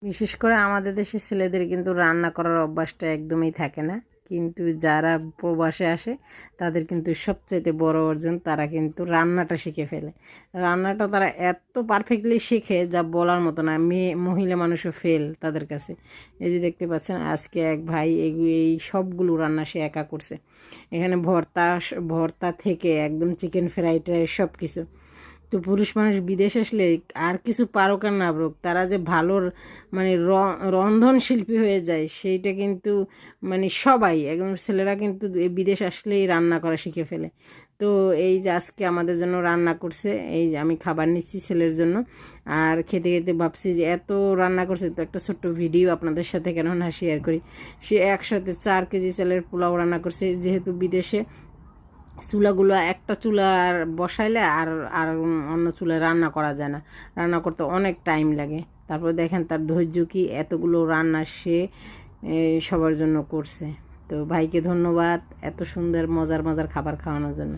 বিশেষ করে আমাদের দেশের ছেলেদের কিন্তু রান্না করার অভ্যাসটা একদমই থাকে না, কিন্তু যারা প্রবাসে আসে তাদের কিন্তু সবচাইতে বড় অর্জন, তারা কিন্তু রান্নাটা শিখে ফেলে। রান্নাটা তারা এত পারফেক্টলি শিখে যা বলার মতো না, মেয়ে মহিলা মানুষও ফেল তাদের কাছে। এই যে দেখতে পাচ্ছেন আজকে এক ভাই এই সবগুলো রান্না সে একা করছে। এখানে ভর্তা ভর্তা থেকে একদম চিকেন ফ্রাইড রাইস সব কিছু। তো পুরুষ মানুষ বিদেশ আসলে আর কিছু পারুক আর না পারুক, তারা যে ভালো মানে রন্ধন শিল্পী হয়ে যায় সেইটা কিন্তু মানে সবাই একদম ছেলেরা কিন্তু এই বিদেশ আসলেই রান্না করা শিখে ফেলে। তো এই যে আজকে আমাদের জন্য রান্না করছে, এই যে আমি খাবার নিচ্ছি ছেলের জন্য। আর খেতে খেতে ভাবছি যে এত রান্না করছে, তো একটা ছোট্ট ভিডিও আপনাদের সাথে কেননা শেয়ার করি। সে একসাথে 4 কেজি চালের পোলাও রান্না করছে, যেহেতু বিদেশে চুলাগুলো একটা চুলার বসাইলে আর আর অন্য চুলায় রান্না করা যায় না, রান্না করতে অনেক টাইম লাগে। তারপর দেখেন তার ধৈর্য কি, এতগুলো রান্না সে সবার জন্য করছে। তো ভাইকে ধন্যবাদ এত সুন্দর মজার মজার খাবার খাওয়ানোর জন্য।